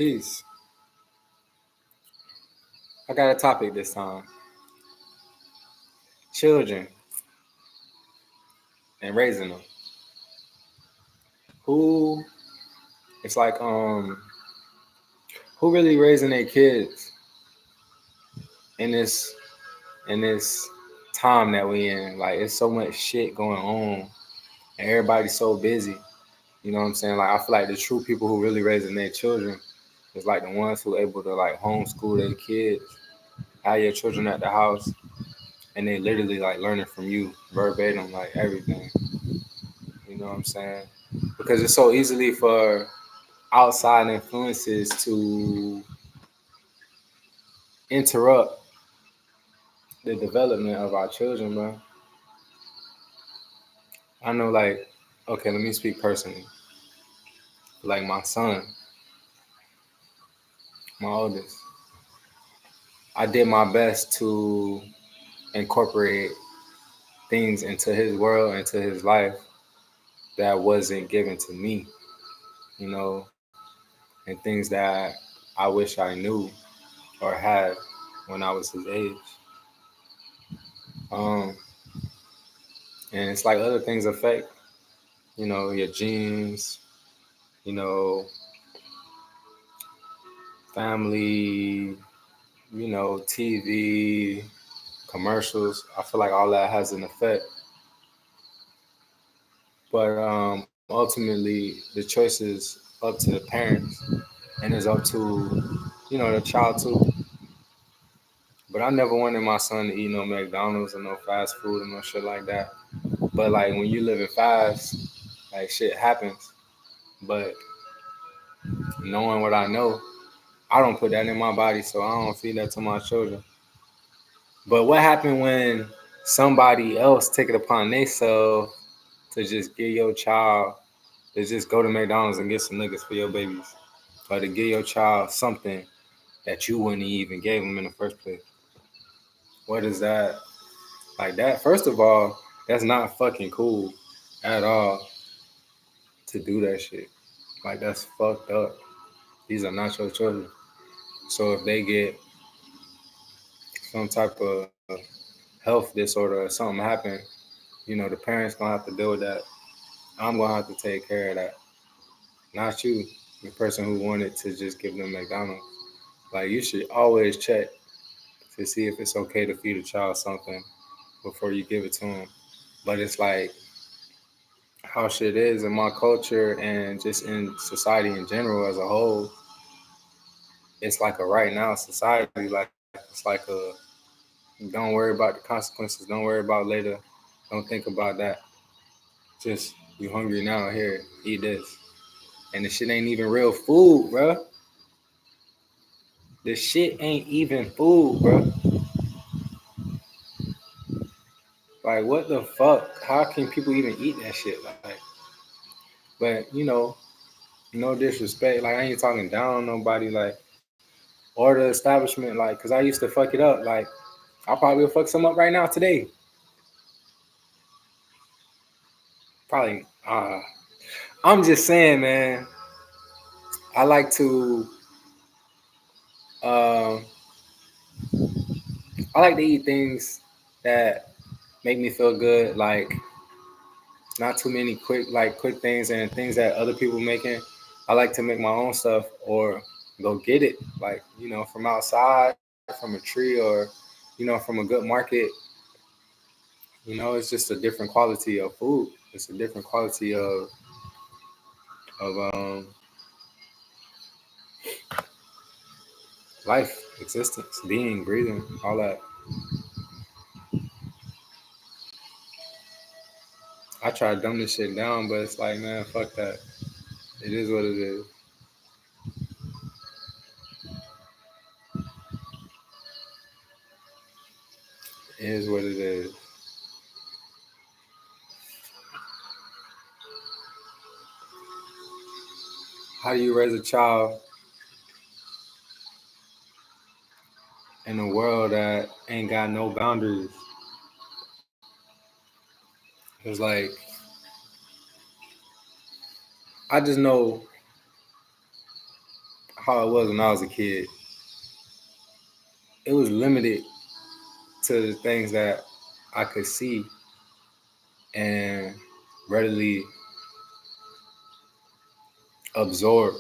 Peace. I got a topic this time. Children and raising them. Who it's like who really raising their kids in this time that we in? Like it's so much shit going on and everybody's so busy. You know what I'm saying? Like I feel like the true people who really raising their children is like the ones who able to like homeschool their kids, have your children at the house, and they literally like learning from you verbatim, like everything. You know what I'm saying? Because it's so easily for outside influences to interrupt the development of our children, bro. I know, like, okay, let me speak personally. Like my son, my oldest, I did my best to incorporate things into his world, into his life that wasn't given to me, you know, and things that I wish I knew or had when I was his age. Um, and it's like other things affect, your genes, you know, family, TV, commercials. I feel like all that has an effect. But ultimately, the choice is up to the parents and it's up to, the child too. But I never wanted my son to eat no McDonald's or no fast food or no shit like that. But like when you living fast, like shit happens. But knowing what I know, I don't put that in my body, so I don't feed that to my children. But what happened when somebody else take it upon themselves to just give your child to just go to McDonald's and get some niggas for your babies, or to give your child something that you wouldn't even gave them in the first place? What is that? Like that? First of all, that's not fucking cool at all to do that shit. Like that's fucked up. These are not your children. So if they get some type of health disorder or something happen, the parents gonna have to deal with that. I'm gonna have to take care of that. Not you, the person who wanted to just give them McDonald's. Like you should always check to see if it's okay to feed a child something before you give it to them. But it's like how shit is in my culture and just in society in general as a whole. It's like a right now society. Like it's like a don't worry about the consequences. Don't worry about later. Don't think about that. Just you hungry now. Here, eat this. And the shit ain't even real food, bro. The shit ain't even food, bro. Like, what the fuck? How can people even eat that shit? Like, but no disrespect. Like, I ain't talking down on nobody. Like, or the establishment. Like, cause I used to fuck it up. Like, I probably will fuck some up right now today. Probably. I'm just saying, man. I like to. Um, I like to eat things that make me feel good. Like not too many quick things and things that other people making. I like to make my own stuff or go get it, like from outside, from a tree, or from a good market. It's just a different quality of food. It's a different quality of life, existence, being, breathing, all that. I try to dumb this shit down, but it's like, man, fuck that. It is what it is. It is what it is. How do you raise a child in a world that ain't got no boundaries? It's like I just know how it was when I was a kid. It was limited to the things that I could see and readily absorb.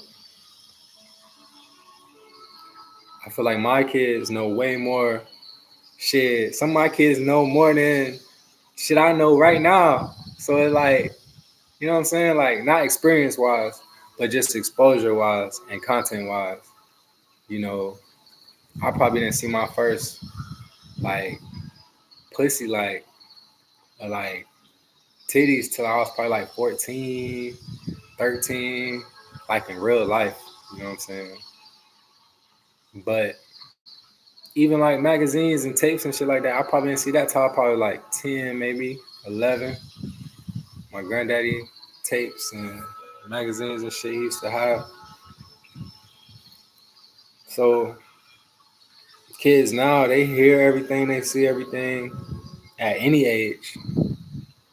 I feel like my kids know way more shit. Some of my kids know more than shit I know right now. So it's like, you know what I'm saying? Like not experience wise, but just exposure wise and content wise. You know, I probably didn't see my first like pussy like titties till I was probably like 14, 13, like in real life. You know what I'm saying? But even like magazines and tapes and shit like that, I probably didn't see that till I probably like 10, maybe 11. My granddaddy tapes and magazines and shit he used to have. So kids now, they hear everything, they see everything at any age.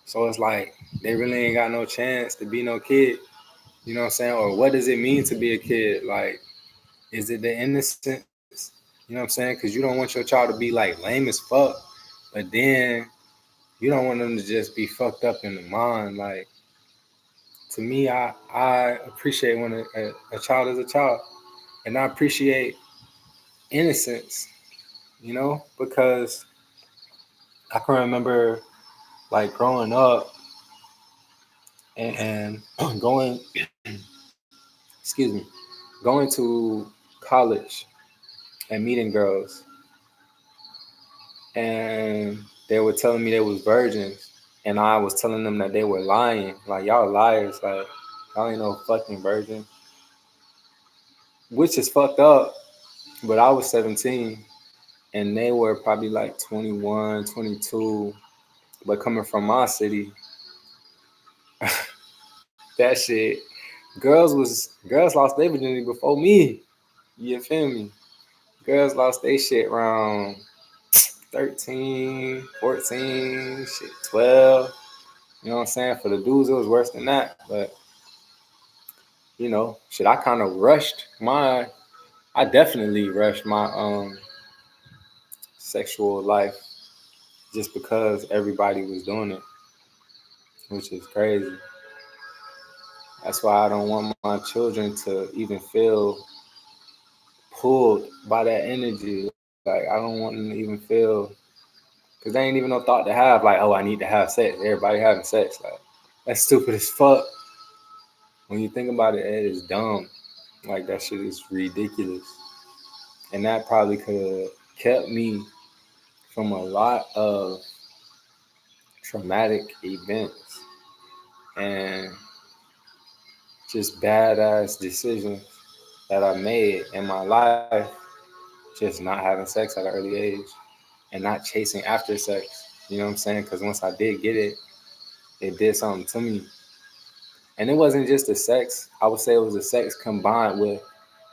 So it's like they really ain't got no chance to be no kid. You know what I'm saying? Or what does it mean to be a kid? Like, is it the innocence? You know what I'm saying? Because you don't want your child to be like lame as fuck, but then you don't want them to just be fucked up in the mind. Like, to me, I appreciate when a child is a child, and I appreciate innocence. You know, because I can remember like growing up and going, excuse me, going to college and meeting girls, and they were telling me they was virgins, and I was telling them that they were lying. Like y'all liars, like y'all ain't no fucking virgin, which is fucked up. But I was 17, and they were probably like 21, 22. But coming from my city, that shit, girls lost their virginity before me. You feel me? Girls lost their shit around 13, 14, shit, 12. You know what I'm saying? For the dudes, it was worse than that. But, you know, shit, I definitely rushed my sexual life just because everybody was doing it, which is crazy. That's why I don't want my children to even feel pulled by that energy. Like, I don't want them to even feel, because they ain't even no thought to have, like, oh, I need to have sex. Everybody having sex. Like, that's stupid as fuck. When you think about it, it is dumb. Like, that shit is ridiculous. And that probably could have kept me from a lot of traumatic events and just badass decisions that I made in my life, just not having sex at an early age and not chasing after sex. You know what I'm saying? Because once I did get it, it did something to me. And it wasn't just the sex. I would say it was the sex combined with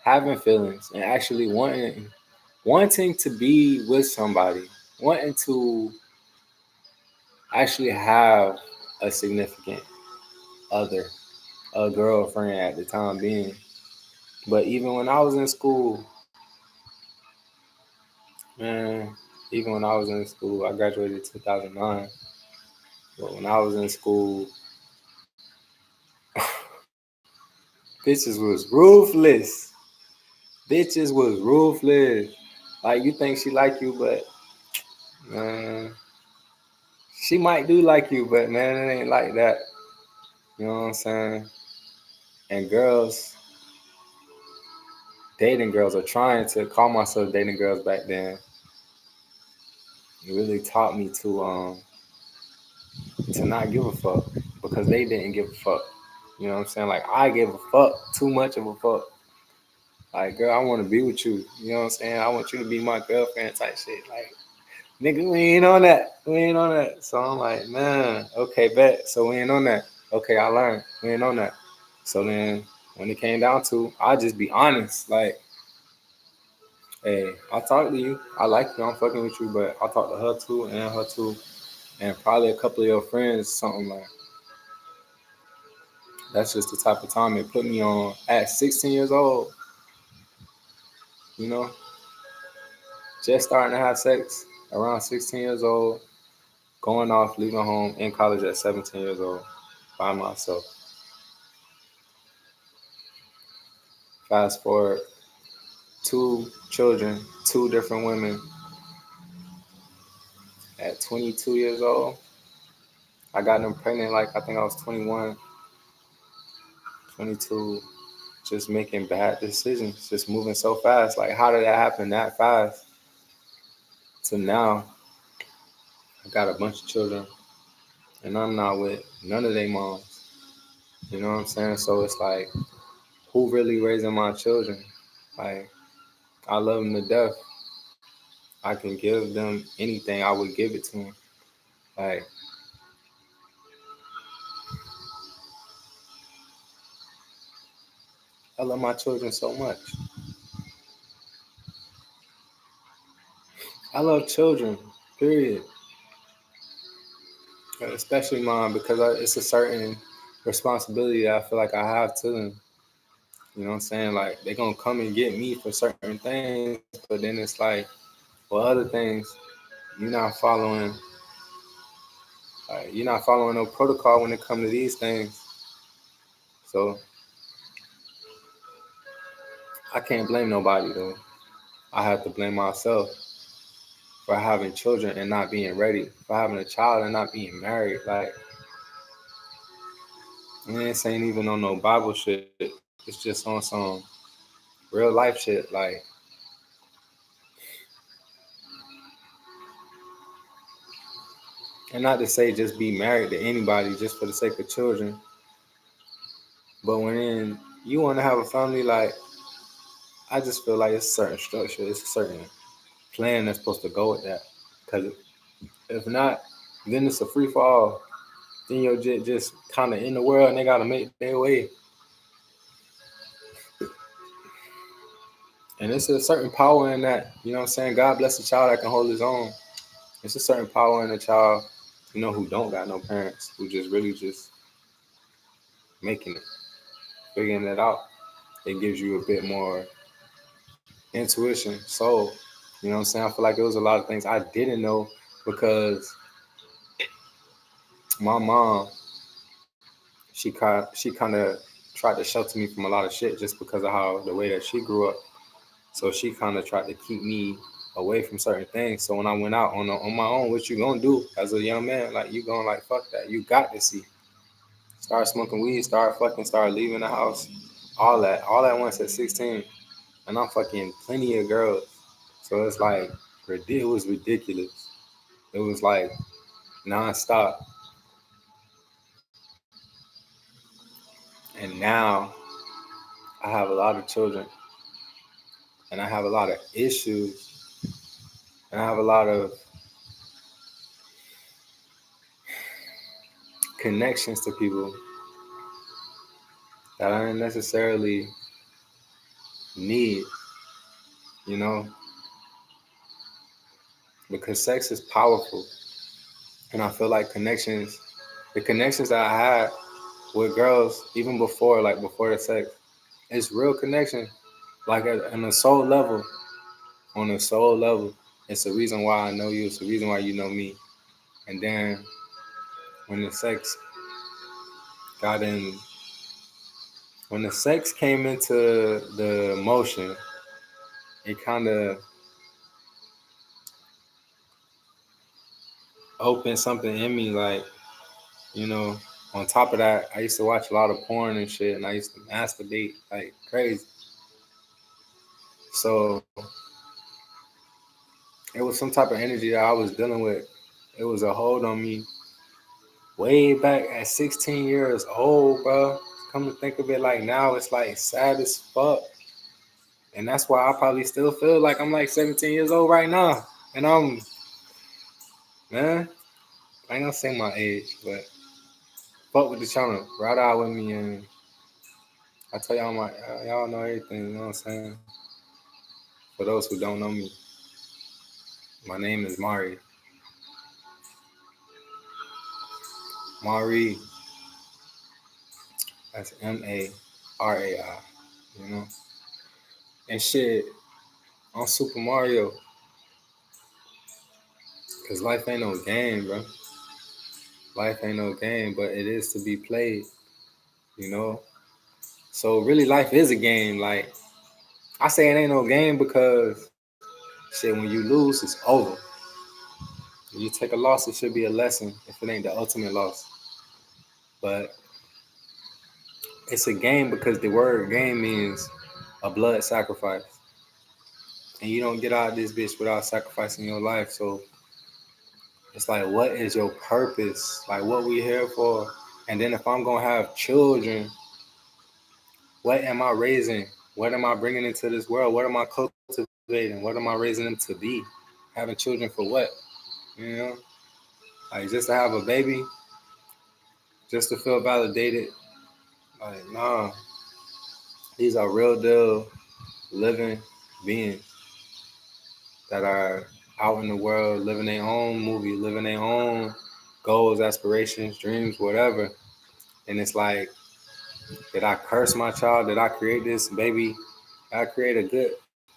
having feelings and actually wanting to be with somebody, wanting to actually have a significant other, a girlfriend at the time being. But even when I was in school, man, even when I was in school, I graduated in 2009. But when I was in school, bitches was ruthless. Bitches was ruthless. Like you think she like you, but man, she might do like you, but man, it ain't like that. You know what I'm saying? And girls, dating girls, or trying to call myself dating girls back then, it really taught me to not give a fuck because they didn't give a fuck. You know what I'm saying? Like I give a fuck too much of a fuck. Like girl, I want to be with you. You know what I'm saying? I want you to be my girlfriend type shit. Like nigga, we ain't on that. We ain't on that. So I'm like, man, okay, bet. So we ain't on that. Okay, I learned. We ain't on that. So then when it came down to, I just be honest. Like, hey, I talk to you. I like you. I'm fucking with you, but I talk to her too and her too. And probably a couple of your friends, something like that's just the type of time it put me on at 16 years old. you know, just starting to have sex around 16 years old, going off, leaving home in college at 17 years old by myself. Fast forward, two children, two different women at 22 years old. I got them pregnant like I think I was 21, 22, just making bad decisions, just moving so fast. Like, how did that happen that fast? To now, I got a bunch of children, and I'm not with none of their moms. You know what I'm saying? So it's like, who really raising my children? Like, I love them to death. I can give them anything, I would give it to them. Like, I love my children so much. I love children, period. Especially mine, because it's a certain responsibility that I feel like I have to them. You know what I'm saying? Like, they're going to come and get me for certain things, but then it's like, for other things, you're not following. You're not following no protocol when it comes to these things. So I can't blame nobody though. I have to blame myself for having children and not being ready, for having a child and not being married. Like, and this ain't even on no Bible shit. It's just on some real life shit. Like, and not to say just be married to anybody just for the sake of children, but when you want to have a family, like, I just feel like it's a certain structure, it's a certain plan that's supposed to go with that. Because if not, then it's a free fall. Then you're just kind of in the world and they got to make their way. And it's a certain power in that, you know what I'm saying? God bless a child that can hold his own. It's a certain power in a child, who don't got no parents, who just really just making it, figuring it out. It gives you a bit more intuition, soul. You know what I'm saying? I feel like there was a lot of things I didn't know because my mom, she kind of tried to shelter me from a lot of shit just because of how the way that she grew up. So she kind of tried to keep me away from certain things. So when I went out on my own, what you gonna do as a young man? Like, you gonna, like, fuck that. You got to see. Start smoking weed, start fucking, start leaving the house. All at once at 16. And I'm fucking plenty of girls. So it's like, it was ridiculous. It was like nonstop. And now I have a lot of children and I have a lot of issues and I have a lot of connections to people that I didn't necessarily need, you know, because sex is powerful. And I feel like the connections that I had with girls, even before, like before the sex, it's real connection. Like, on a soul level, on a soul level, it's the reason why I know you. It's the reason why you know me. And then when the sex got in, when the sex came into the motion, it kind of opened something in me. Like, you know, on top of that, I used to watch a lot of porn and shit, and I used to masturbate like crazy. So it was some type of energy that I was dealing with. It was a hold on me way back at 16 years old, bro. Come to think of it, like, now it's like sad as fuck. And that's why I probably still feel like I'm like 17 years old right now. And man, I ain't gonna say my age, but fuck with the channel. Ride out with me, and I tell y'all know everything, you know what I'm saying? For those who don't know me, my name is Mari. Mari, that's Marai, you know? And shit, on Super Mario. Cause life ain't no game, bro. Life ain't no game, but it is to be played, you know? So really life is a game. Like I say it ain't no game because shit, when you lose, it's over. When you take a loss, it should be a lesson if it ain't the ultimate loss. But it's a game because the word game means a blood sacrifice. And you don't get out of this bitch without sacrificing your life. So it's like, what is your purpose? Like, what we here for? And then if I'm gonna have children, what am I raising? What am I bringing into this world? What am I cultivating? What am I raising them to be? Having children for what? You know, like just to have a baby, just to feel validated. Like, nah, these are real deal living beings that are out in the world living their own movie, living their own goals, aspirations, dreams, whatever. And it's like, did I curse my child? Did I create this baby? Did I create a good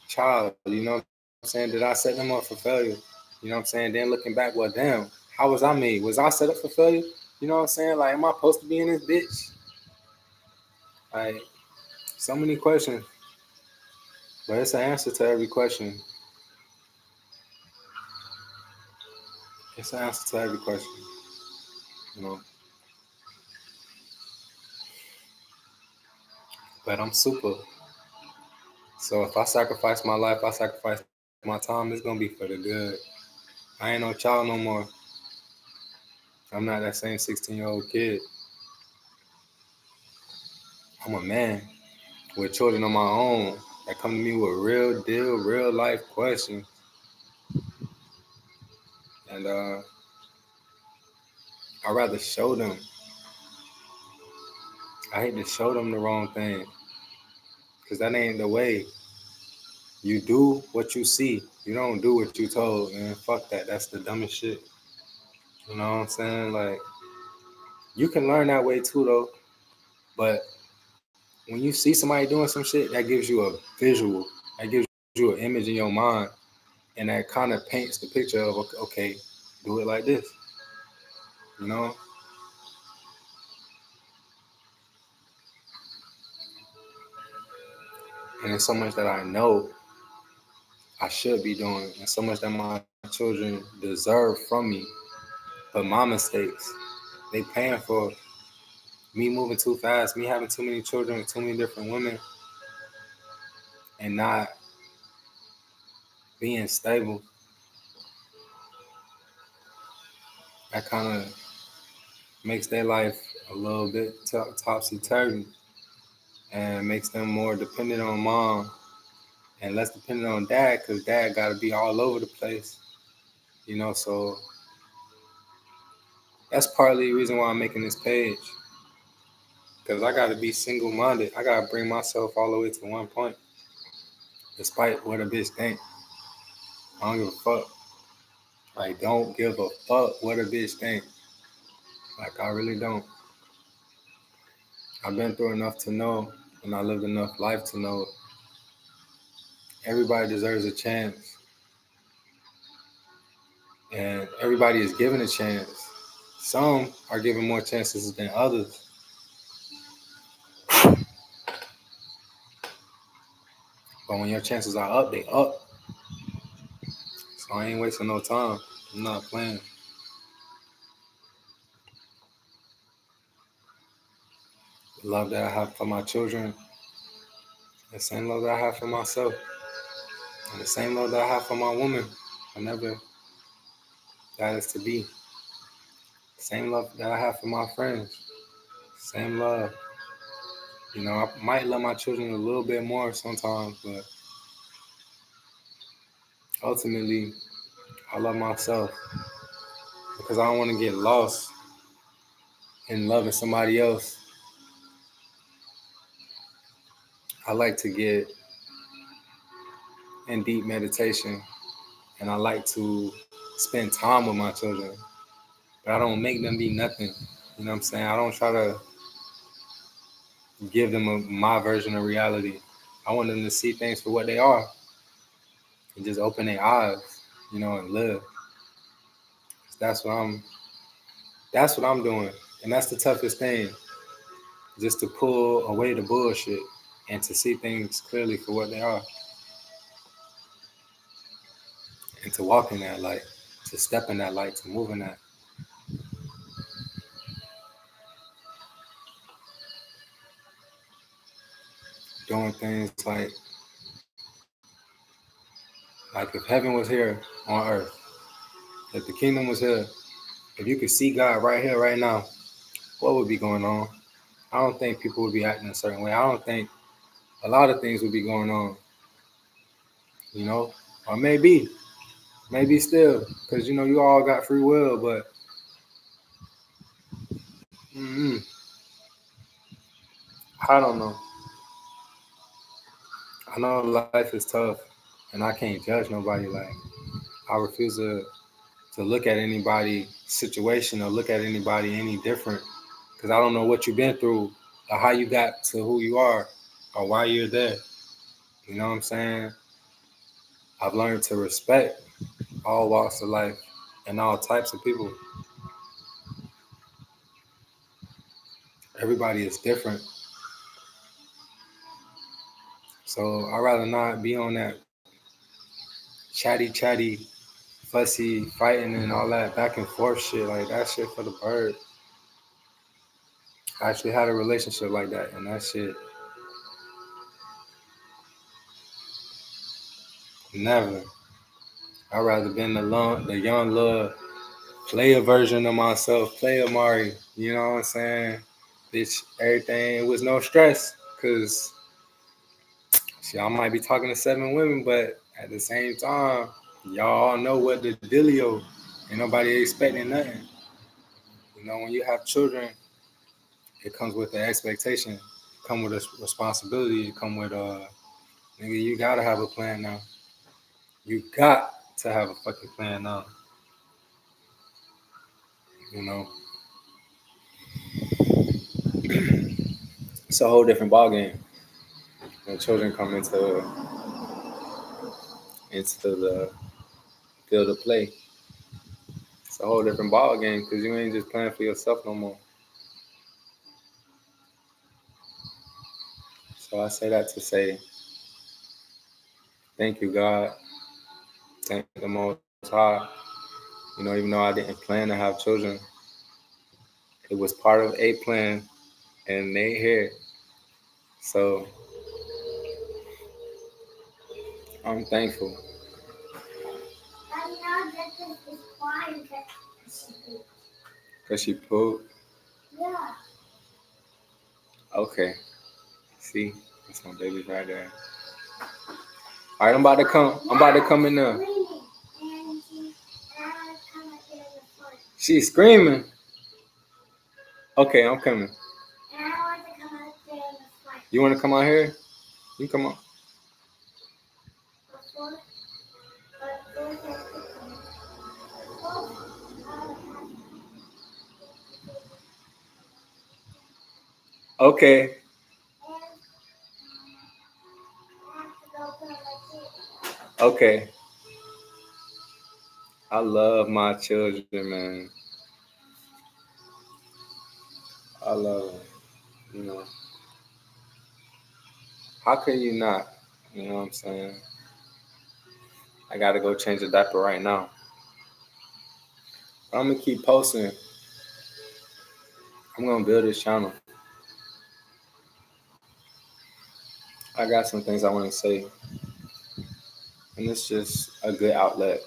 child? You know what I'm saying? Did I set them up for failure? You know what I'm saying? Then looking back, well, damn, how was I made? Was I set up for failure? You know what I'm saying? Like, am I supposed to be in this bitch? Like, so many questions, but it's an answer to every question. It's an answer to every question, you know. But I'm super. So if I sacrifice my life, I sacrifice my time, it's gonna be for the good. I ain't no child no more. I'm not that same 16-year-old kid. I'm a man with children of my own that come to me with real deal, real life questions. And I rather show them. I hate to show them the wrong thing. Cause that ain't the way. You do what you see. You don't do what you told. And fuck that. That's the dumbest shit. You know what I'm saying? Like you can learn that way too though. But when you see somebody doing some shit, that gives you a visual. That gives you an image in your mind. And that kind of paints the picture of okay, do it like this. You know? And there's so much that I know I should be doing, and so much that my children deserve from me. But my mistakes, they paying for me moving too fast, me having too many children with too many different women, and not being stable. That kind of makes their life a little bit topsy turvy, and makes them more dependent on mom and less dependent on dad, because dad got to be all over the place. You know, so that's partly the reason why I'm making this page. Because I got to be single minded. I got to bring myself all the way to one point, despite what a bitch think. I don't give a fuck. Like, don't give a fuck what a bitch think. Like, I really don't. I've been through enough to know, and I lived enough life to know everybody deserves a chance, and everybody is given a chance. Some are given more chances than others. But when your chances are up, they up. So I ain't wasting no time. I'm not playing. The love that I have for my children, the same love that I have for myself, and the same love that I have for my woman, whenever that is to be. Same love that I have for my friends. Same love. You know, I might love my children a little bit more sometimes, but ultimately, I love myself because I don't want to get lost in loving somebody else. I like to get in deep meditation and I like to spend time with my children, but I don't make them be nothing. You know what I'm saying? I don't try to give them my version of reality. I want them to see things for what they are. and just open their eyes, and live. That's what I'm. That's what I'm doing, and that's the toughest thing, just to pull away the bullshit and to see things clearly for what they are, and to walk in that light, to step in that light, to move in that. Doing things like if heaven was here on earth, if the kingdom was here, if you could see God right here, right now, what would be going on? I don't think people would be acting a certain way. I don't think a lot of things would be going on, or maybe still, because you all got free will, but mm, I don't know. I know life is tough, and I can't judge nobody. Like I refuse to look at anybody's situation or look at anybody any different, because I don't know what you've been through or how you got to who you are or why you're there. You know what I'm saying? I've learned to respect all walks of life and all types of people. Everybody is different. So I'd rather not be on that chatty, fussy, fighting and all that back and forth shit. Like that shit for the bird. I actually had a relationship like that, and that shit never. I'd rather been the young love, play a version of myself, play Amari. You know what I'm saying? Bitch, everything was no stress, cause shit, I might be talking to 7 women, but at the same time, y'all know what the dealio. Ain't nobody expecting nothing. When you have children, it comes with the expectation, it come with a responsibility, it come with nigga, you gotta have a plan now. You got to have a fucking plan now. You know, it's a whole different ball game when children come into the field of play. It's a whole different ball game because you ain't just playing for yourself no more. So I say that to say, thank you, God. Thank the Most High. Even though I didn't plan to have children, it was part of a plan, and they here. So I'm thankful. Cause she pooped. Yeah. Okay. See, that's my baby right there. All right, I'm about to come. I'm about to come in there. She's screaming. Okay, I'm coming. You want to come out here? You come on. Okay. Okay. I love my children, man. I love them. You know. How can you not? You know what I'm saying? I gotta go change a diaper right now. I'm gonna keep posting. I'm gonna build this channel. I got some things I want to say, and it's just a good outlet.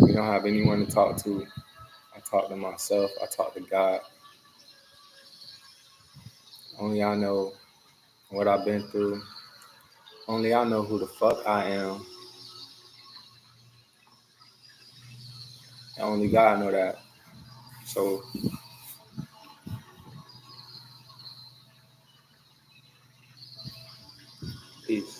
We don't have anyone to talk to. I talk to myself. I talk to God. Only I know what I've been through. Only I know who the fuck I am. And only God know that. So peace.